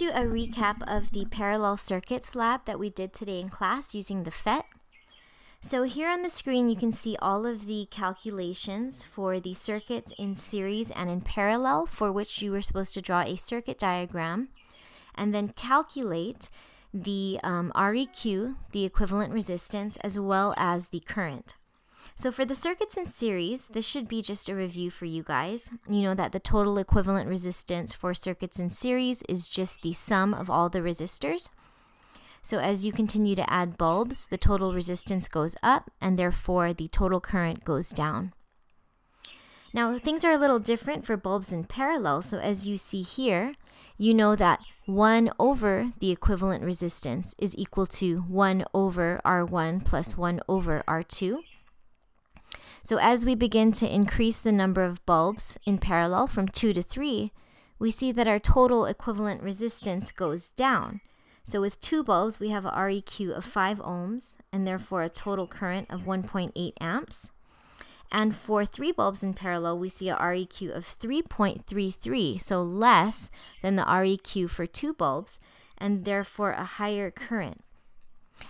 do a recap of the parallel circuits lab that we did today in class using the PhET. So here on the screen you can see all of the calculations for the circuits in series and in parallel for which you were supposed to draw a circuit diagram and then calculate the REQ, the equivalent resistance, as well as the current. So for the circuits in series, this should be just a review for you guys. You know that the total equivalent resistance for circuits in series is just the sum of all the resistors. So as you continue to add bulbs, the total resistance goes up and therefore the total current goes down. Now things are a little different for bulbs in parallel. So as you see here, you know that 1 over the equivalent resistance is equal to 1 over R1 plus 1 over R2. So as we begin to increase the number of bulbs in parallel from 2 to 3, we see that our total equivalent resistance goes down. So with 2 bulbs, we have a REQ of 5 ohms and therefore a total current of 1.8 amps. And for 3 bulbs in parallel, we see a REQ of 3.33, so less than the REQ for 2 bulbs and therefore a higher current.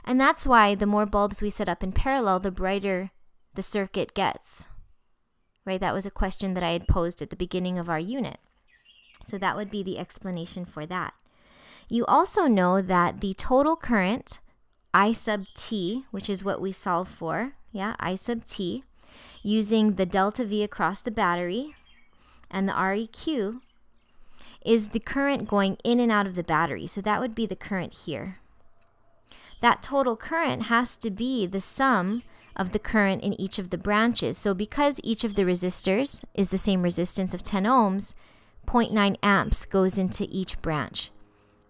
And that's why the more bulbs we set up in parallel, the brighter the circuit gets, right? That was a question that I had posed at the beginning of our unit. So that would be the explanation for that. You also know that the total current, I sub t, which is what we solve for, I sub t, using the delta V across the battery and the REQ, is the current going in and out of the battery. So that would be the current here. That total current has to be the sum of the current in each of the branches. So because each of the resistors is the same resistance of 10 ohms, 0.9 amps goes into each branch.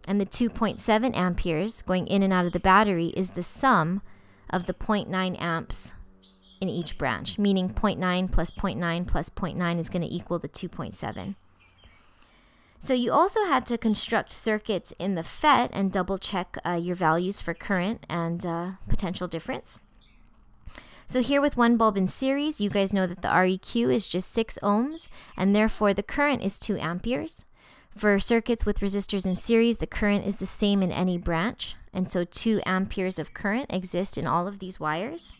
And the 2.7 amperes going in and out of the battery is the sum of the 0.9 amps in each branch, meaning 0.9 plus 0.9 plus 0.9 is going to equal the 2.7. So you also had to construct circuits in the PhET and double check your values for current and potential difference. So here with 1 bulb in series, you guys know that the REQ is just 6 ohms, and therefore the current is 2 amperes. For circuits with resistors in series, the current is the same in any branch, and so 2 amperes of current exist in all of these wires.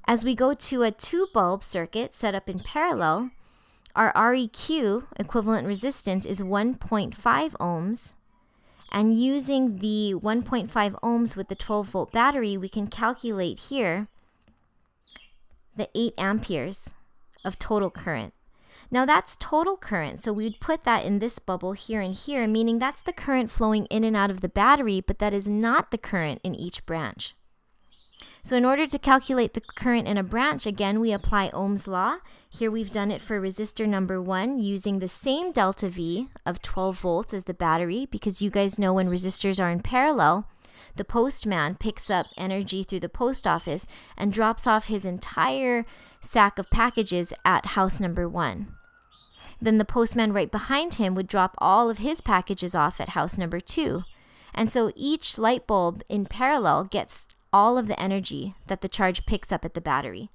As we go to a 2 bulb circuit set up in parallel, our REQ, equivalent resistance, is 1.5 ohms. And using the 1.5 ohms with the 12 volt battery, we can calculate here the 8 amperes of total current. Now that's total current, so we'd put that in this bubble here and here, meaning that's the current flowing in and out of the battery, but that is not the current in each branch. So in order to calculate the current in a branch, again, we apply Ohm's law. Here we've done it for resistor number 1 using the same delta V of 12 volts as the battery, because you guys know when resistors are in parallel, the postman picks up energy through the post office and drops off his entire sack of packages at house number 1. Then the postman right behind him would drop all of his packages off at house number 2. And so each light bulb in parallel gets all of the energy that the charge picks up at the battery.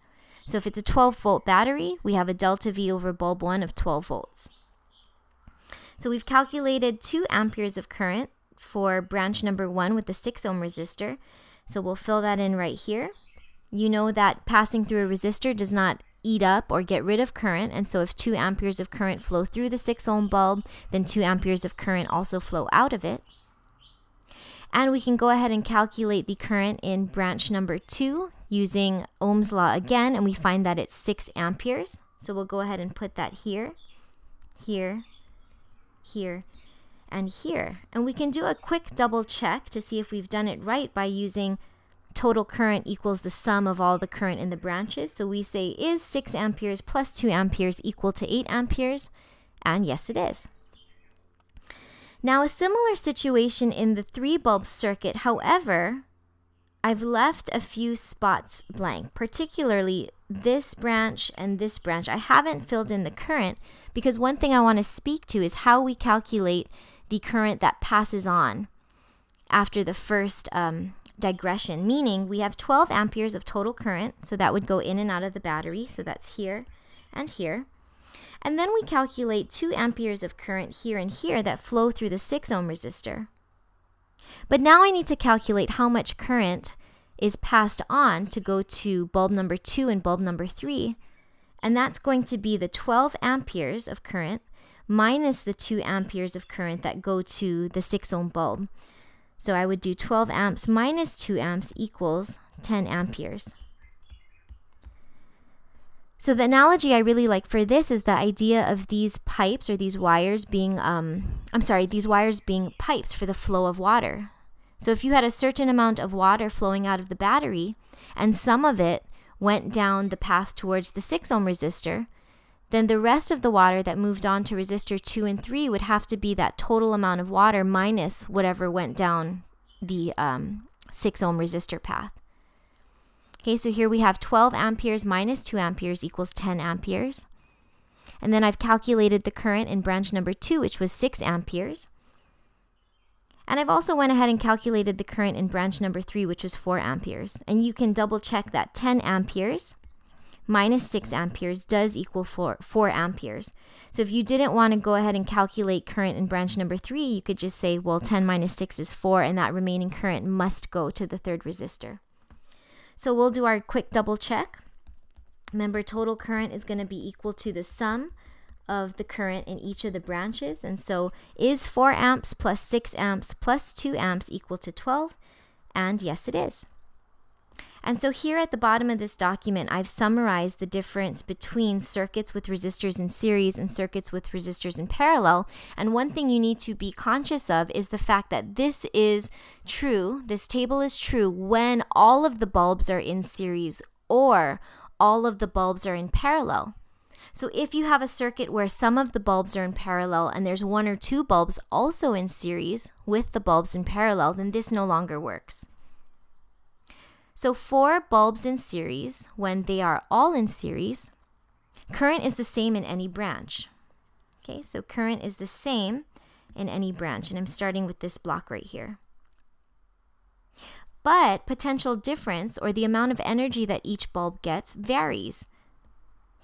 So if it's a 12 volt battery, we have a delta V over bulb 1 of 12 volts. So we've calculated 2 amperes of current for branch number 1 with the 6 ohm resistor. So we'll fill that in right here. You know that passing through a resistor does not eat up or get rid of current, and so if 2 amperes of current flow through the 6 ohm bulb, then 2 amperes of current also flow out of it. And we can go ahead and calculate the current in branch number 2 using Ohm's law again, and we find that it's 6 amperes. So we'll go ahead and put that here, here, here, and here. And we can do a quick double check to see if we've done it right by using total current equals the sum of all the current in the branches. So we say, is 6 amperes plus 2 amperes equal to 8 amperes? And yes, it is. Now a similar situation in the 3 bulb circuit. However, I've left a few spots blank, particularly this branch and this branch. I haven't filled in the current because one thing I want to speak to is how we calculate the current that passes on after the first digression, meaning we have 12 amperes of total current, so that would go in and out of the battery, so that's here and here. And then we calculate 2 amperes of current here and here that flow through the 6 ohm resistor. But now I need to calculate how much current is passed on to go to bulb number 2 and bulb number 3. And that's going to be the 12 amperes of current minus the 2 amperes of current that go to the 6 ohm bulb. So I would do 12 amps minus 2 amps equals 10 amperes. So the analogy I really like for this is the idea of these pipes or these wires being, these wires being pipes for the flow of water. So if you had a certain amount of water flowing out of the battery and some of it went down the path towards the 6 ohm resistor, then the rest of the water that moved on to resistor 2 and 3 would have to be that total amount of water minus whatever went down the 6 ohm resistor path. Okay, so here we have 12 amperes minus 2 amperes equals 10 amperes. And then I've calculated the current in branch number 2, which was 6 amperes. And I've also went ahead and calculated the current in branch number 3, which was 4 amperes. And you can double check that 10 amperes minus 6 amperes does equal 4 amperes. So if you didn't want to go ahead and calculate current in branch number 3, you could just say, well, 10 minus 6 is 4, and that remaining current must go to the third resistor. So we'll do our quick double check. Remember, total current is going to be equal to the sum of the current in each of the branches. And so is 4 amps plus 6 amps plus 2 amps equal to 12? And yes, it is. And so here at the bottom of this document, I've summarized the difference between circuits with resistors in series and circuits with resistors in parallel. And one thing you need to be conscious of is the fact that this is true, this table is true when all of the bulbs are in series or all of the bulbs are in parallel. So if you have a circuit where some of the bulbs are in parallel and there's 1 or 2 bulbs also in series with the bulbs in parallel, then this no longer works. So for bulbs in series, when they are all in series, current is the same in any branch. Okay, so current is the same in any branch, and I'm starting with this block right here. But potential difference, or the amount of energy that each bulb gets, varies.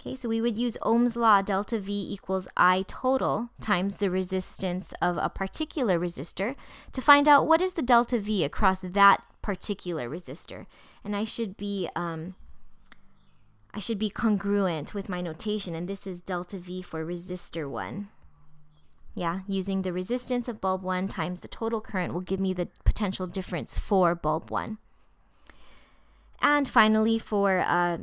Okay, so we would use Ohm's law, delta V equals I total times the resistance of a particular resistor to find out what is the delta V across that particular resistor. And I should be congruent with my notation, and this is delta V for resistor 1. Yeah, using the resistance of bulb 1 times the total current will give me the potential difference for bulb 1. And finally, for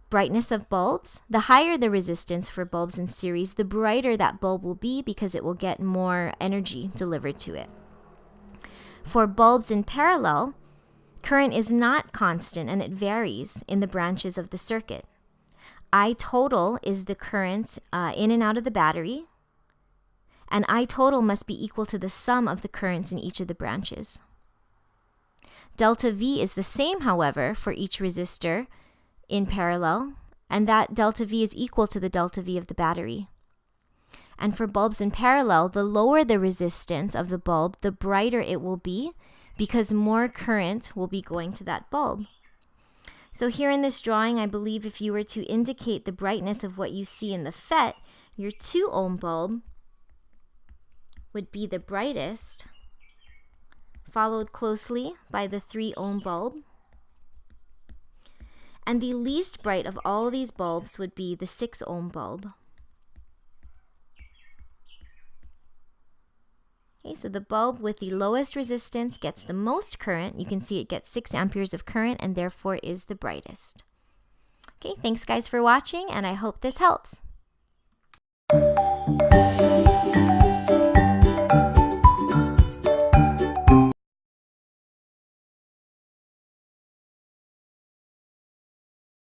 brightness of bulbs, the higher the resistance for bulbs in series, the brighter that bulb will be because it will get more energy delivered to it. For bulbs in parallel, current is not constant and it varies in the branches of the circuit. I total is the current in and out of the battery, and I total must be equal to the sum of the currents in each of the branches. Delta V is the same, however, for each resistor in parallel, and that delta V is equal to the delta V of the battery. And for bulbs in parallel, the lower the resistance of the bulb, the brighter it will be because more current will be going to that bulb. So here in this drawing, I believe if you were to indicate the brightness of what you see in the FET, your 2 ohm bulb would be the brightest, followed closely by the 3 ohm bulb. And the least bright of all these bulbs would be the 6 ohm bulb. Okay, so the bulb with the lowest resistance gets the most current. You can see it gets 6 amperes of current and therefore is the brightest. Okay, thanks guys for watching, and I hope this helps.